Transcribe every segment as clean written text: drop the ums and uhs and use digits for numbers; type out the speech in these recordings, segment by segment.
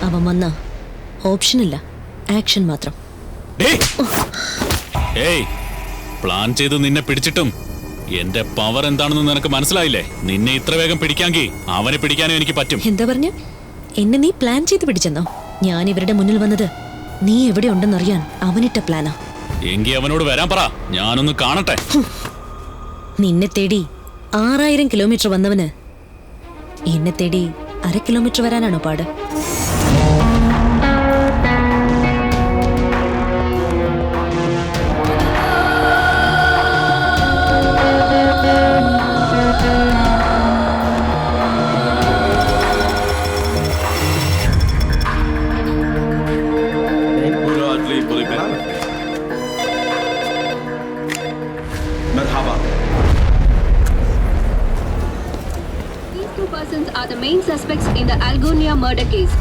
അവൻ വന്ന ഓപ്ഷനില്ല, ആക്ഷൻ മാത്രം. പ്ലാൻ ചെയ്ത് നിന്നെ പിടിച്ചിട്ടും എന്റെ പവർ എന്താണെന്ന് നിനക്ക് മനസ്സിലായില്ലേ? നിന്നെ ഇത്ര വേഗം പിടിക്കാമെങ്കിൽ അവനെ പിടിക്കാനും എനിക്ക് പറ്റും. എന്താ പറഞ്ഞ? എന്നെ നീ പ്ലാൻ ചെയ്ത് പിടിച്ചെന്നോ? ഞാൻ ഇവരുടെ മുന്നിൽ വന്നത് നീ എവിടെ ഉണ്ടെന്നറിയാൻ അവനിട്ട പ്ലാനാ. എങ്കി അവനോട് വരാൻ പറ, ഞാനൊന്ന് കാണട്ടെ. നിന്നെ തേടി 6000 കിലോമീറ്റർ വന്നവന് എന്നെ തേടി 1/2 കിലോമീറ്റർ വരാനാണോ പാട്? Are the main suspects in the Algonia murder case.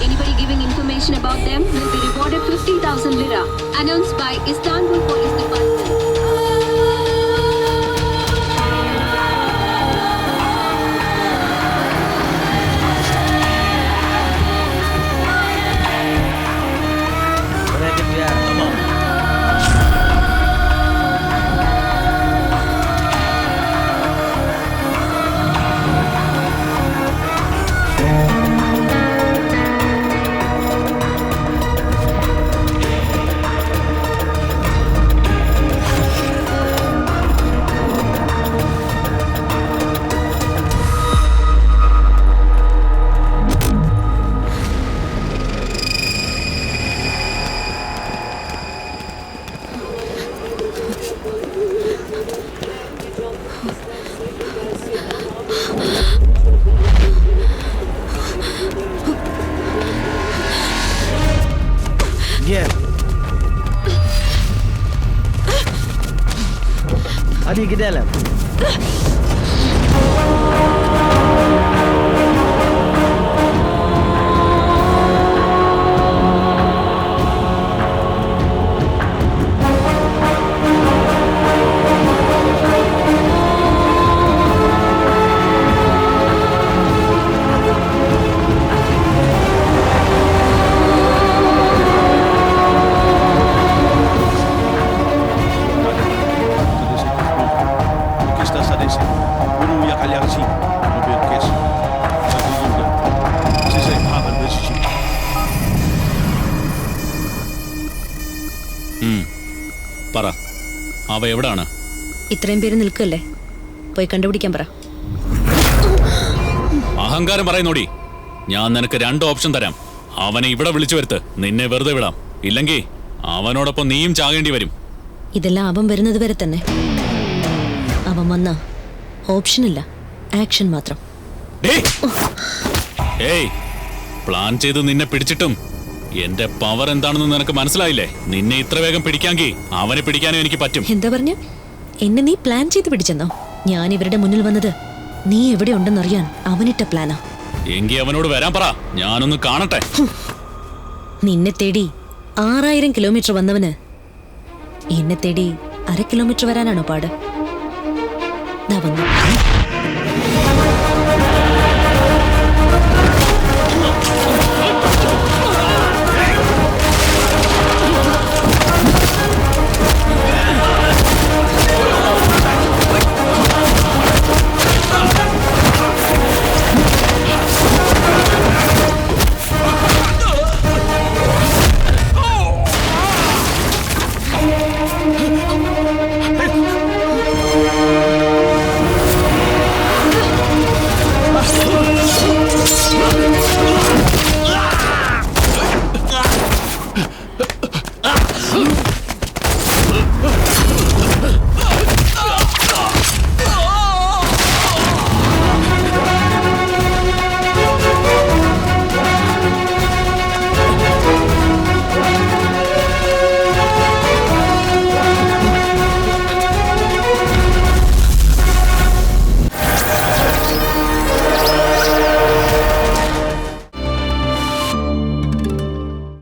Anybody giving information about them will be rewarded 50,000 lira. Announced by Istanbul Police Department. Hadi gidelim. പറ, അവ എവിടാണ്? ഇത്രയും പേര് നിൽക്കല്ലേ, പോയി കണ്ടുപിടിക്കാൻ പറ. അഹങ്കാരം പറയുന്നോടി. ഞാൻ നിനക്ക് 2 ഓപ്ഷൻ തരാം. അവനെ ഇവിടെ വിളിച്ചു വരുത്ത്, നിന്നെ വെറുതെ വിടാം. ഇല്ലെങ്കിൽ അവനോടൊപ്പം നീയും ചാകേണ്ടി വരും. ഇതെല്ലാം അവൻ വരുന്നത് വരെ തന്നെ. അവൻ വന്ന ഓപ്ഷനില്ല, ആക്ഷൻ മാത്രം. പ്ലാൻ ചെയ്ത് നിന്നെ പിടിച്ചിട്ടും എന്റെ പവർ എന്താണെന്ന് നിനക്ക് മനസ്സിലായില്ലേ? നിന്നെ ഇത്ര വേഗം പിടിക്കാമെങ്കിൽ അവനെ പിടിക്കാനും എനിക്ക് പറ്റും. എന്താ പറഞ്ഞ? എന്നെ നീ പ്ലാൻ ചെയ്ത് പിടിച്ചെന്നോ? ഞാൻ ഇവരുടെ മുന്നിൽ വന്നത് നീ എവിടെ ഉണ്ടെന്നറിയാൻ അവനിട്ട പ്ലാനാ. എങ്കി അവനോട് വരാൻ പറ, ഞാനൊന്ന് കാണട്ടെ. നിന്നെ തേടി 6000 കിലോമീറ്റർ വന്നവന് എന്നെ തേടി 1/2 കിലോമീറ്റർ വരാനാണോ പാട്? ദാ വന്നു.